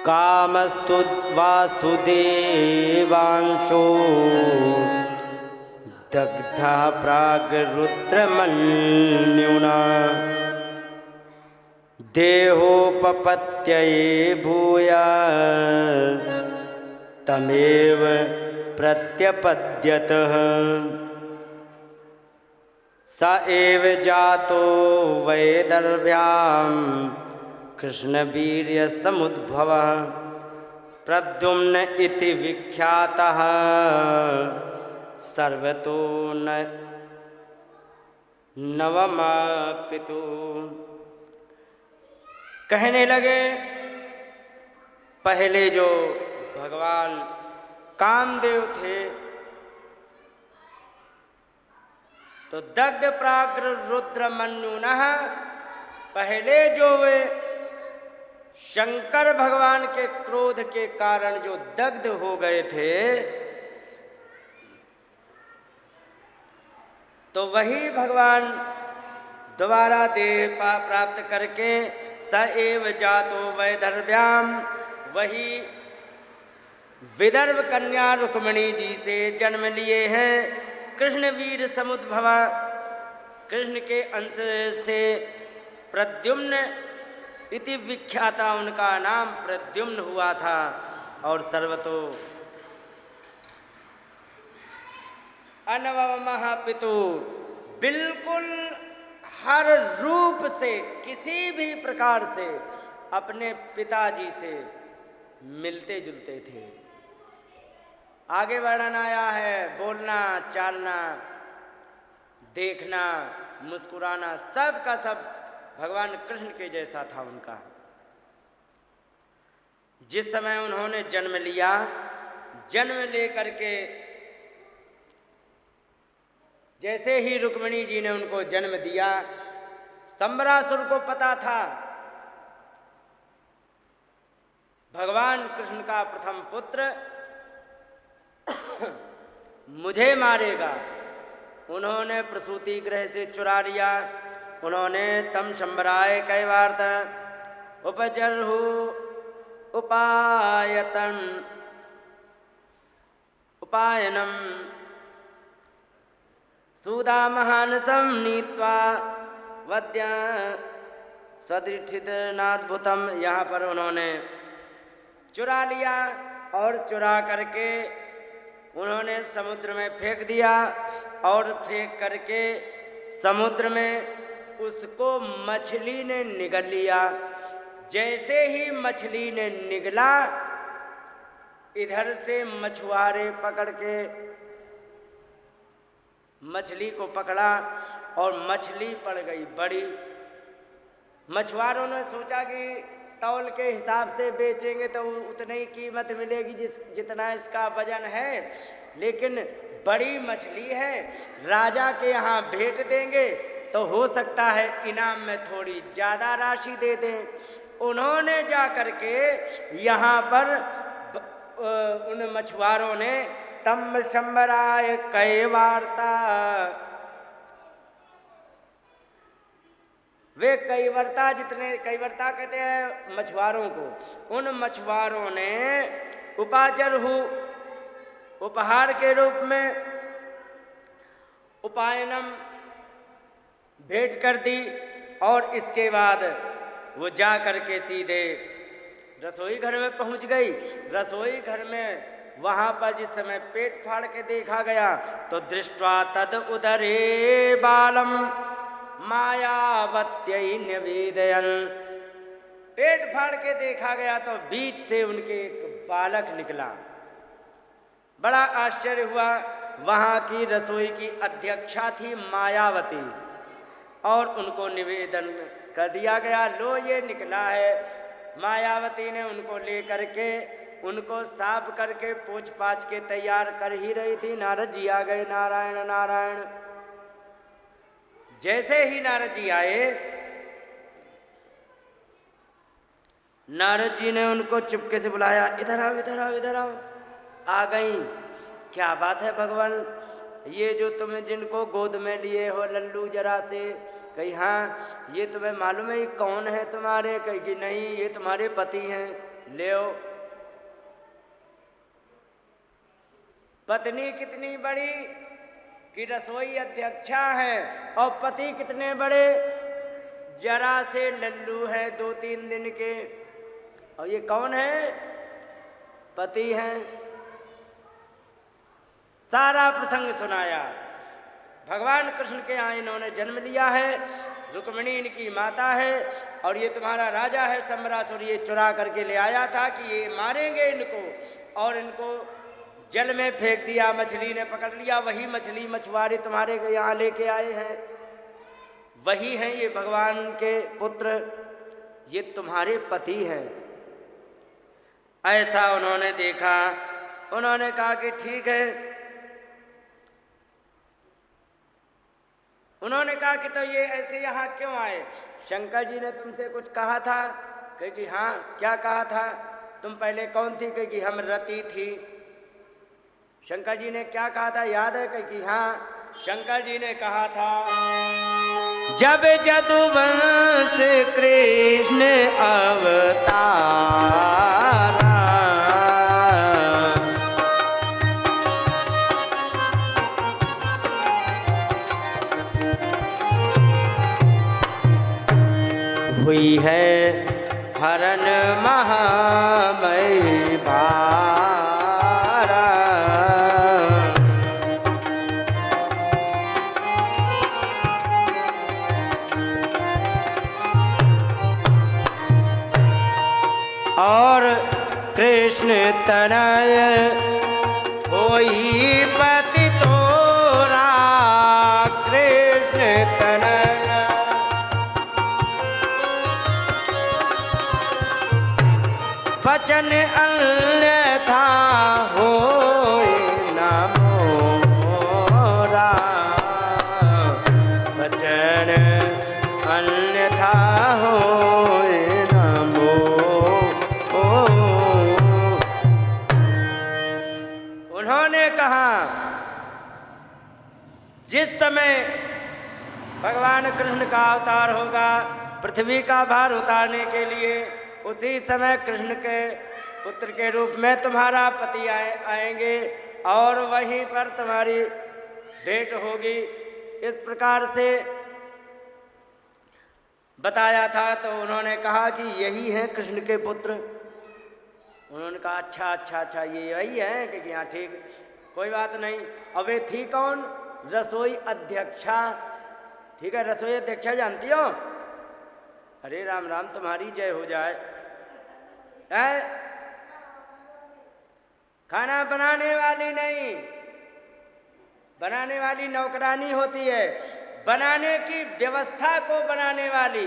कामस्तु वासुदेवांशो दग्धा प्रागरुद्रमन्युना देहोपपत्तये भूया तमेव प्रत्यपद्यतः स एव जातो वैदर्भ्यां कृष्णवीर्यसमुद्भवः प्रद्युम्न इति विख्यातः सर्वतो नवमापितु। कहने लगे पहले जो भगवान कामदेव थे तो दग्ध प्राग्र रुद्र मन्युनः, पहले जो वे शंकर भगवान के क्रोध के कारण जो दग्ध हो गए थे, तो वही भगवान दोबारा देह प्राप्त करके स एव जातो वैदर्भ्याम, वही विदर्भ कन्या रुक्मिणी जी से जन्म लिए हैं। कृष्णवीर समुद्भवा, कृष्ण के अंश से प्रद्युम्न इति विख्याता, उनका नाम प्रद्युम्न हुआ था। और सर्वतो अनवमः पितु, बिल्कुल हर रूप से किसी भी प्रकार से अपने पिताजी से मिलते जुलते थे। आगे वर्णन आया है, बोलना चालना देखना मुस्कुराना सब का सब भगवान कृष्ण के जैसा था उनका। जिस समय उन्होंने जन्म लिया, जन्म लेकर के जैसे ही रुक्मिणी जी ने उनको जन्म दिया, संबरासुर को पता था भगवान कृष्ण का प्रथम पुत्र मुझे मारेगा। उन्होंने प्रसूति गृह से चुरा लिया। उन्होंने तम शंबराय कैवार्त उपजर्हु उपायनम सूदामहानसं नीत्वा वद्य स्वदृष्टिनाद्भुतम, यहाँ पर उन्होंने चुरा लिया और चुरा करके उन्होंने समुद्र में फेंक दिया। और फेंक करके समुद्र में उसको मछली ने निगल लिया। जैसे ही मछली ने निगला, इधर से मछुआरे पकड़ के मछली को पकड़ा और मछली पड़ गई बड़ी। मछुआरों ने सोचा कि तौल के हिसाब से बेचेंगे तो उतनी ही कीमत मिलेगी जितना इसका वजन है, लेकिन बड़ी मछली है, राजा के यहाँ भेंट देंगे तो हो सकता है इनाम में थोड़ी ज़्यादा राशि दे दें। उन्होंने जा कर के यहाँ पर उन मछुआरों ने तम शंबराय कैवार्ता, वे कैवर्ता, जितने कैवर्ता कहते हैं मछुआरों को, उन मछुआरों ने उपाजरहु, उपहार के रूप में, उपायनम भेंट कर दी। और इसके बाद वो जा कर के सीधे रसोई घर में पहुंच गई। रसोई घर में वहाँ पर जिस समय पेट फाड़ के देखा गया तो दृष्ट्वा तद उदरे बालम मायावत्यै निवेदयन्, पेट फाड़ के देखा गया तो बीच से उनके एक बालक निकला। बड़ा आश्चर्य हुआ। वहाँ की रसोई की अध्यक्षा थी मायावती, और उनको निवेदन कर दिया गया, लो ये निकला है। मायावती ने उनको ले करके उनको साफ करके पोंछ पाछ के तैयार कर ही रही थी। नारद जी आ गए। नारायण नारायण। जैसे ही नारद जी आए, नारद जी ने उनको चुपके से बुलाया, इधर आओ इधर आओ इधर आओ। आ गई। क्या बात है भगवान, ये जो तुम्हें जिनको गोद में लिए हो लल्लू जरा से, कही हाँ ये तुम्हें मालूम है ये कौन है तुम्हारे? कही कि नहीं ये तुम्हारे पति हैं। ले पत्नी कितनी बड़ी कि रसोई अध्यक्षा है, और पति कितने बड़े, जरा से लल्लू है 2-3 दिन के। और ये कौन है? पति हैं। सारा प्रसंग सुनाया। भगवान कृष्ण के यहाँ इन्होंने जन्म लिया है, रुक्मिणी इनकी माता है, और ये तुम्हारा राजा है सम्राट, और ये चुरा करके ले आया था कि ये मारेंगे इनको, और इनको जल में फेंक दिया, मछली ने पकड़ लिया। वही मछली मछुआरे तुम्हारे यहाँ लेके आए हैं, वही हैं ये भगवान के पुत्र, ये तुम्हारे पति हैं। ऐसा उन्होंने देखा। उन्होंने कहा कि ठीक है। उन्होंने कहा कि तो ये ऐसे यहाँ क्यों आए? शंकर जी ने तुमसे कुछ कहा था? कहे कि हाँ। क्या कहा था? तुम पहले कौन थी? कहे कि हम रति थी। शंकर जी ने क्या कहा था, याद है? कहे कि हाँ। शंकर जी ने कहा था, जब जदुवंश कृष्ण अवतारा, हुई है हरण महामयी भारा, और कृष्ण तनय होई पति तोरा, कृष्ण तनय वचन अन्यथा होय न मोरा, वचन अन्यथा होय न मोरा। उन्होंने कहा जिस समय भगवान कृष्ण का अवतार होगा पृथ्वी का भार उतारने के लिए, उसी समय कृष्ण के पुत्र के रूप में तुम्हारा पति आएंगे, और वहीं पर तुम्हारी भेंट होगी। इस प्रकार से बताया था। तो उन्होंने कहा कि यही है कृष्ण के पुत्र। उन्होंने कहा अच्छा अच्छा अच्छा, ये वही है? कि हाँ ठीक, कोई बात नहीं। अब वे थी कौन? रसोई अध्यक्षा। ठीक है, रसोई अध्यक्षा जानती हो? अरे राम राम, तुम्हारी जय हो जाए। है? खाना बनाने वाली नहीं, बनाने वाली नौकरानी होती है, बनाने की व्यवस्था को बनाने वाली।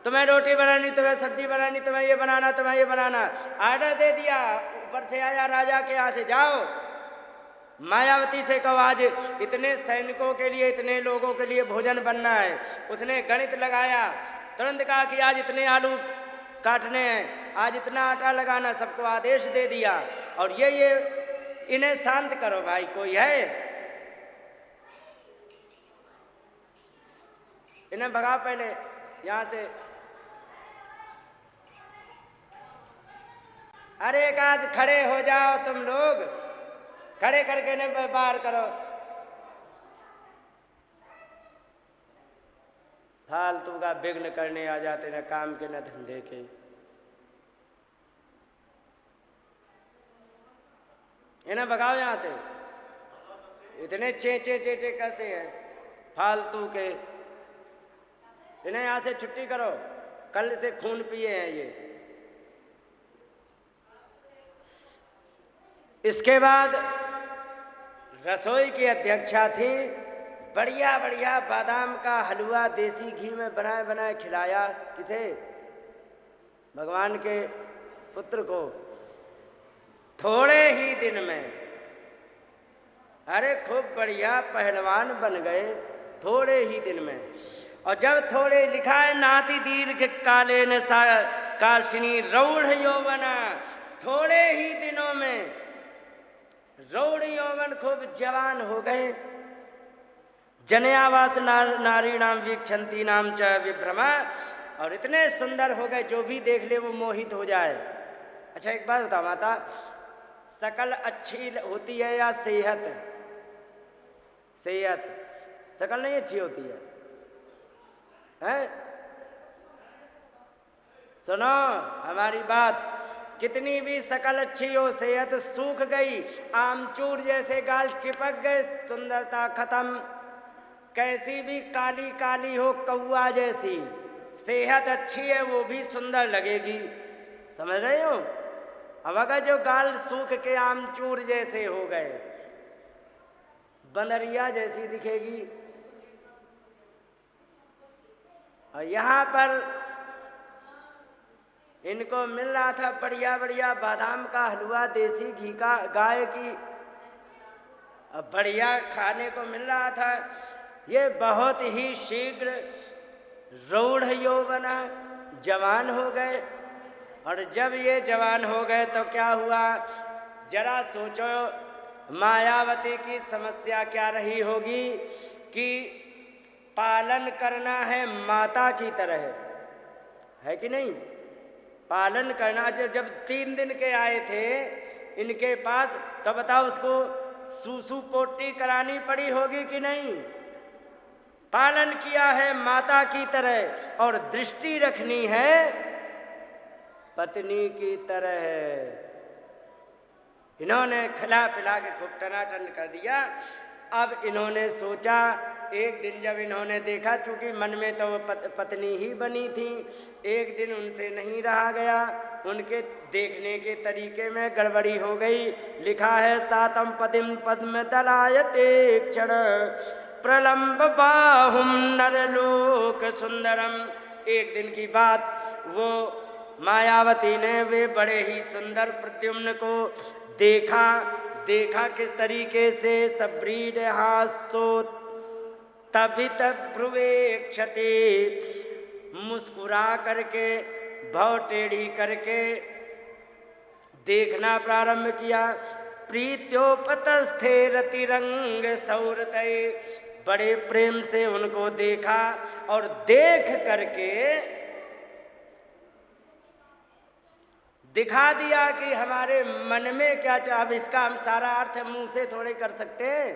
तुम्हें रोटी बनानी, तुम्हें सब्जी बनानी, तुम्हें ये बनाना, तुम्हें ये बनाना, आर्डर दे दिया, ऊपर से आया राजा के यहाँ से, जाओ। मायावती से कहो आज इतने सैनिकों के लिए, इतने लोगों के लिए भोजन बनना है। उसने गणित लगाया, तुरंत कहा कि आज इतने आलू काटने हैं, आज इतना आटा लगाना, सबको आदेश दे दिया। और ये इन्हें शांत करो भाई, कोई है? इन्हें भगा पहले यहाँ से। अरे एक आध खड़े हो जाओ तुम लोग, खड़े करके इन्हें बाहर करो। फालतू का विघ्न करने आ जाते, न काम के न धंधे के। इन्हें भगाओ यहाँ से। इतने चे चे चे चे करते हैं फालतू के। इन्हें यहाँ से छुट्टी करो, कल से खून पिए हैं ये। इसके बाद रसोई की अध्यक्षा थी। बढ़िया बढ़िया बादाम का हलवा देसी घी में बनाए बनाए खिलाया। किसे? भगवान के पुत्र को। थोड़े ही दिन में, अरे खूब बढ़िया पहलवान बन गए थोड़े ही दिन में। और जब थोड़े लिखा है, नाति दीर्घ काले न कार्षिणी रौढ़ यौवना, थोड़े ही दिनों में रौढ़ यौवन खूब जवान हो गए। जनयावास नारी नाम वीक्षंती नाम च विभ्रमा, और इतने सुंदर हो गए जो भी देख ले वो मोहित हो जाए। अच्छा एक बात बताओ माता, शकल अच्छी होती है या सेहत? सेहत। शकल नहीं अच्छी होती है, हैं? सुनो हमारी बात, कितनी भी शकल अच्छी हो, सेहत सूख गई, आमचूर जैसे गाल चिपक गए, सुंदरता खत्म। कैसी भी काली काली हो कौआ जैसी, सेहत अच्छी है वो भी सुंदर लगेगी। समझ रहे हो? अब अगर जो गाल सूख के आमचूर जैसे हो गए, बंदरिया जैसी दिखेगी। और यहाँ पर इनको मिल रहा था बढ़िया बढ़िया बादाम का हलवा, देसी घी का, गाय की, अब बढ़िया खाने को मिल रहा था। ये बहुत ही शीघ्र रूढ़ यौवना जवान हो गए। और जब ये जवान हो गए तो क्या हुआ, जरा सोचो मायावती की समस्या क्या रही होगी कि पालन करना है माता की तरह, है कि नहीं? पालन करना। जब 3 दिन के आए थे इनके पास, तो बताओ उसको सूसू पोटी करानी पड़ी होगी कि नहीं? पालन किया है माता की तरह और दृष्टि रखनी है पत्नी की तरह। इन्होंने खिला पिला के खूब टनाटन कर दिया। अब इन्होंने सोचा, एक दिन जब इन्होंने देखा, चूंकि मन में तो पत्नी ही बनी थी, एक दिन उनसे नहीं रहा गया, उनके देखने के तरीके में गड़बड़ी हो गई। लिखा है सातम पदिम पद्म दलायते क्षण प्रलंब बाहुम नरलोक सुंदरम। एक दिन की बात, वो मायावती ने वे बड़े ही सुंदर प्रद्युम्न को देखा किस तरीके से, सब्रीड हासो तबित भ्रुवेक्षते, मुस्कुरा करके भव टेढ़ी करके देखना प्रारंभ किया। प्रीत्योपतस्थे रतिरंग सौरतय, बड़े प्रेम से उनको देखा और देख करके दिखा दिया कि हमारे मन में क्या चाह। अब इसका हम सारा अर्थ मुंह से थोड़े कर सकते हैं,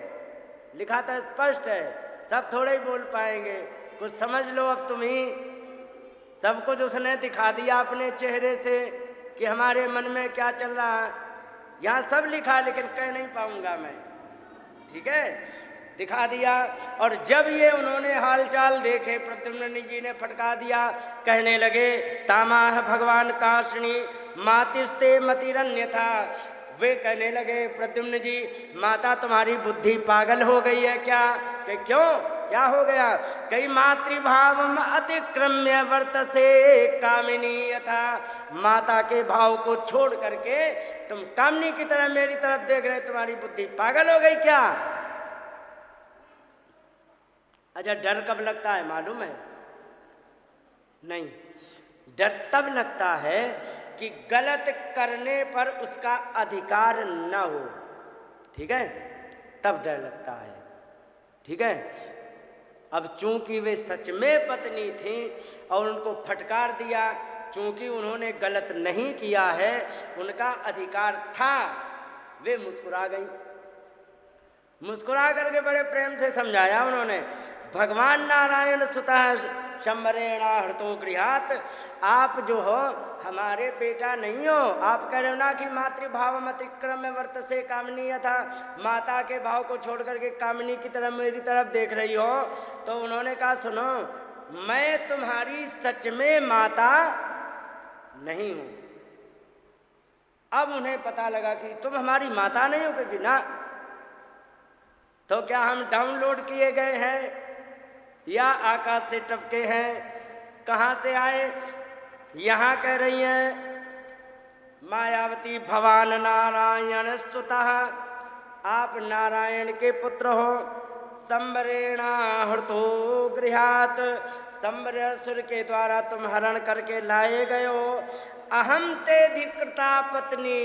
लिखा तो स्पष्ट है, सब थोड़े ही बोल पाएंगे। कुछ समझ लो अब तुम ही। सब कुछ उसने दिखा दिया अपने चेहरे से कि हमारे मन में क्या चल रहा है। यहाँ सब लिखा, लेकिन कह नहीं पाऊंगा मैं, ठीक है? दिखा दिया। और जब ये उन्होंने हालचाल देखे, प्रद्युम्न जी ने फटका दिया, कहने लगे तामाह भगवान काशनी मातिस्ते मतिरन्य था। वे कहने लगे प्रद्युम्न जी, माता तुम्हारी बुद्धि पागल हो गई है क्या? कि क्यों, क्या हो गया? कई मातृभाव अतिक्रम्य वर्तसे कामिनी यथा, माता के भाव को छोड़ करके तुम कामनी की तरह मेरी तरफ देख रहे, तुम्हारी बुद्धि पागल हो गई क्या? अच्छा, डर कब लगता है मालूम है? नहीं, डर तब लगता है कि गलत करने पर उसका अधिकार न हो, ठीक है? तब डर लगता है, ठीक है? अब चूंकि वे सच में पत्नी थी और उनको फटकार दिया, चूंकि उन्होंने गलत नहीं किया है, उनका अधिकार था, वे मुस्कुरा गई। मुस्कुरा करके बड़े प्रेम से समझाया उन्होंने, भगवान नारायण सुतः शंबरेणा हृतो गृहात, आप जो हो हमारे बेटा नहीं हो। आप कह रहे हो ना कि मातृभाव अतिक्रम में वर्तसे कामिनी यथा, माता के भाव को छोड़ करके कामिनी की तरफ मेरी तरफ देख रही हो। तो उन्होंने कहा सुनो, मैं तुम्हारी सच में माता नहीं हूं। अब उन्हें पता लगा कि तुम हमारी माता नहीं हो कि ना, तो क्या हम डाउनलोड किए गए हैं या आकाश से टपके हैं? कहाँ से आए? यहाँ कह रही हैं मायावती भवान नारायण स्तुतः, आप नारायण के पुत्र हो। संबरेणा हृतो गृहात, संबरेश्वर के द्वारा तुम हरण करके लाए गए हो। अहम ते अधिकृता पत्नी,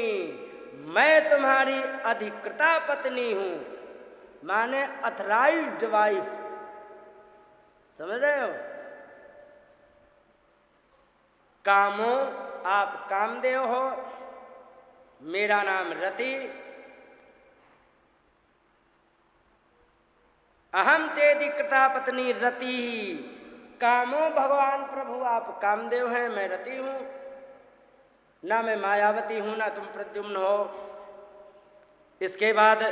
मैं तुम्हारी अधिकृता पत्नी हूँ, माने अथराइज्ड वाइफ। समझ रहे हो? कामो, आप कामदेव हो, मेरा नाम रति, अहम तेदि कृता पत्नी रति, कामो भगवान प्रभु, आप कामदेव हैं, मैं रति हूं, ना मैं मायावती हूं, ना तुम प्रद्युम्न हो। इसके बाद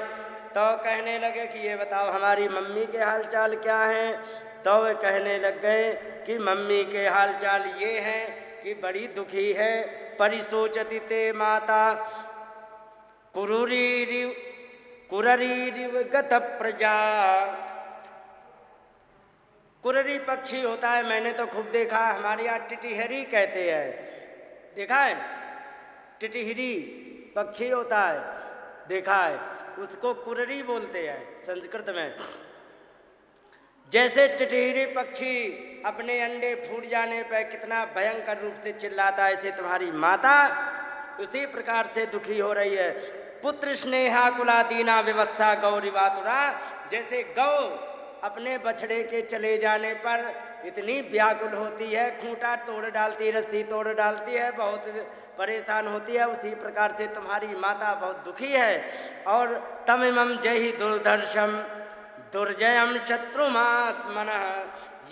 तो कहने लगे कि ये बताओ हमारी मम्मी के हालचाल क्या हैं। तो वे कहने लग गए कि मम्मी के हालचाल ये हैं कि बड़ी दुखी है। परिशोचति ते माता कुररीरिव गत प्रजा। कुररी पक्षी होता है, मैंने तो खूब देखा, हमारे यहाँ टिटिहरी कहते हैं, देखा है? टिटिहरी पक्षी होता है, देखा है, उसको कुररी बोलते हैं संस्कृत में। जैसे टिटिहरी पक्षी अपने अंडे फूट जाने पर कितना भयंकर रूप से चिल्लाता है, ऐसे तुम्हारी माता उसी प्रकार से दुखी हो रही है। पुत्र स्नेहा कुला दीना विवत्सा गौरी वातुरा। जैसे गौ अपने बछड़े के चले जाने पर इतनी व्याकुल होती है, खूंटा तोड़ डालती, रस्सी तोड़ डालती है, बहुत परेशान होती है, उसी प्रकार से तुम्हारी माता बहुत दुखी है। और तमिमं जहि दुर्धर्षम दुर्जयम शत्रुमात्मनः,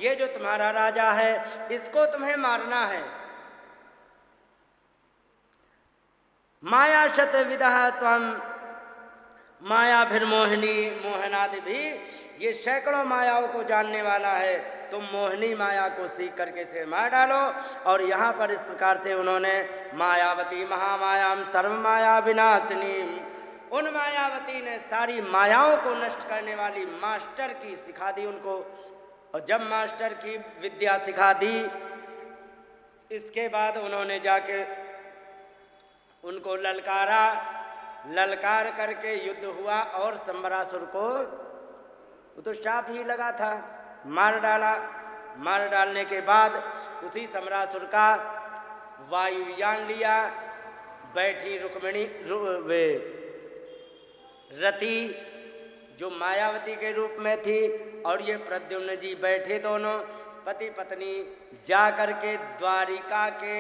ये जो तुम्हारा राजा है इसको तुम्हें मारना है। माया शत विदः त्वं मायाभिर्मोहिनी मोहनादि भी, ये सैकड़ों मायाओं को जानने वाला है, तुम मोहिनी माया को सीख करके से मार डालो। और यहाँ पर इस प्रकार से उन्होंने मायावती महामायाम सर्वमाया विनाशिनी, उन मायावती ने सारी मायाओं को नष्ट करने वाली मास्टर की सिखा दी उनको। और जब मास्टर की विद्या सिखा दी, इसके बाद उन्होंने जाके उनको ललकारा, ललकार करके युद्ध हुआ और संबरासुर को, वो तो शाप ही लगा था, मार डाला। मार डालने के बाद उसी संबरासुर का वायुयान लिया, बैठी रुक्मिणी वे रति जो मायावती के रूप में थी, और ये प्रद्युम्न जी बैठे दोनों पति पत्नी, जा करके द्वारिका के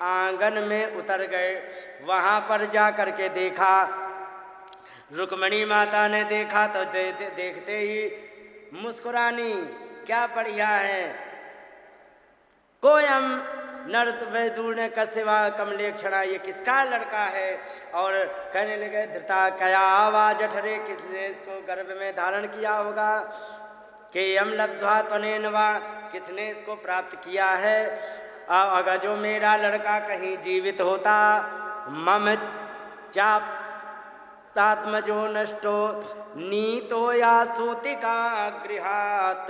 आंगन में उतर गए। वहाँ पर जा करके देखा, रुक्मिणी माता ने देखा तो देखते ही मुस्कुरानी, क्या बढ़िया है। कोयम नर्तवैदूर ने कस्यवा कमलेक्षणा, ये किसका लड़का है। और कहने लगे धृता कया आवाज अठरे, किसने इसको गर्भ में धारण किया होगा। केयम लब्ध्वा त्वनेन वा, किसने इसको प्राप्त किया है। अगर जो मेरा लड़का कहीं जीवित होता, मम चात्मजो नष्टो नीतो या सूतिका गृहात,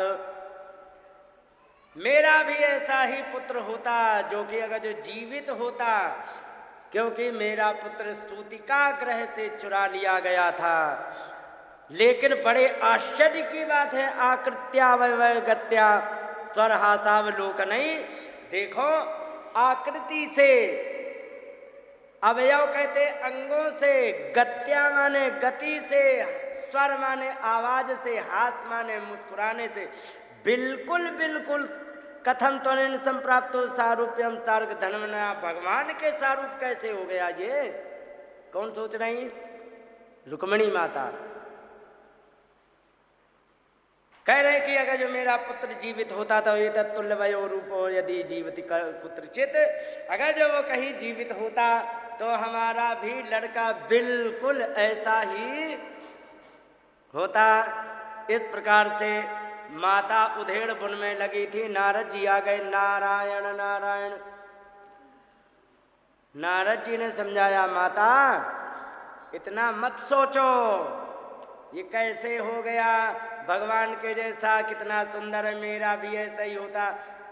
मेरा भी ऐसा ही पुत्र होता जो कि अगर जो जीवित होता, क्योंकि मेरा पुत्र सूतिका गृह से चुरा लिया गया था। लेकिन बड़े आश्चर्य की बात है, आकृत्यावयव गत्या स्वरहासावलोकनई, देखो आकृति से, अवयव कहते अंगों से, गत्या माने गति से, स्वर माने आवाज से, हास माने मुस्कुराने से, बिल्कुल बिल्कुल कथम त्वनेन संप्राप्तो सारूप्यम सार्ग धनमना, भगवान के सारूप कैसे हो गया ये, कौन सोच रही। रुक्मिणी माता कह रहे कि अगर जो मेरा पुत्र जीवित होता तो ये तत्तुल्यवयो रूपो यदि जीवित कुत्रचित, अगर जो वो कहीं जीवित होता तो हमारा भी लड़का बिल्कुल ऐसा ही होता। इस प्रकार से माता उधेड़ बुन में लगी थी। नारद जी आ गए, नारायण नारायण। नारद जी ने समझाया, माता इतना मत सोचो, ये कैसे हो गया, भगवान के जैसा कितना सुंदर है, मेरा भी ऐसा ही होता।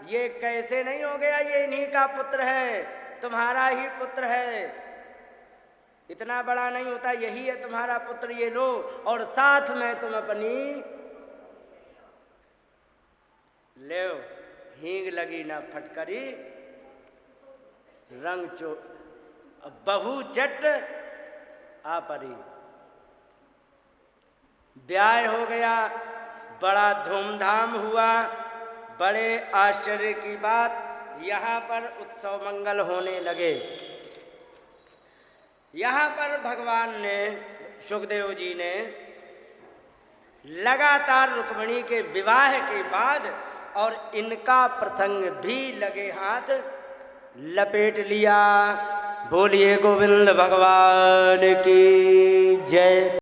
ये कैसे नहीं हो गया, ये इन्हीं का पुत्र है, तुम्हारा ही पुत्र है, इतना बड़ा नहीं होता, यही है तुम्हारा पुत्र, ये लो। और साथ में तुम अपनी ले हींग लगी ना फटकरी, रंग चो बहु चट आपरी। ब्याह हो गया, बड़ा धूमधाम हुआ। बड़े आश्चर्य की बात, यहाँ पर उत्सव मंगल होने लगे। यहाँ पर भगवान ने, सुखदेव जी ने लगातार रुक्मिणी के विवाह के बाद और इनका प्रसंग भी लगे हाथ लपेट लिया। बोलिए गोविंद भगवान की जय।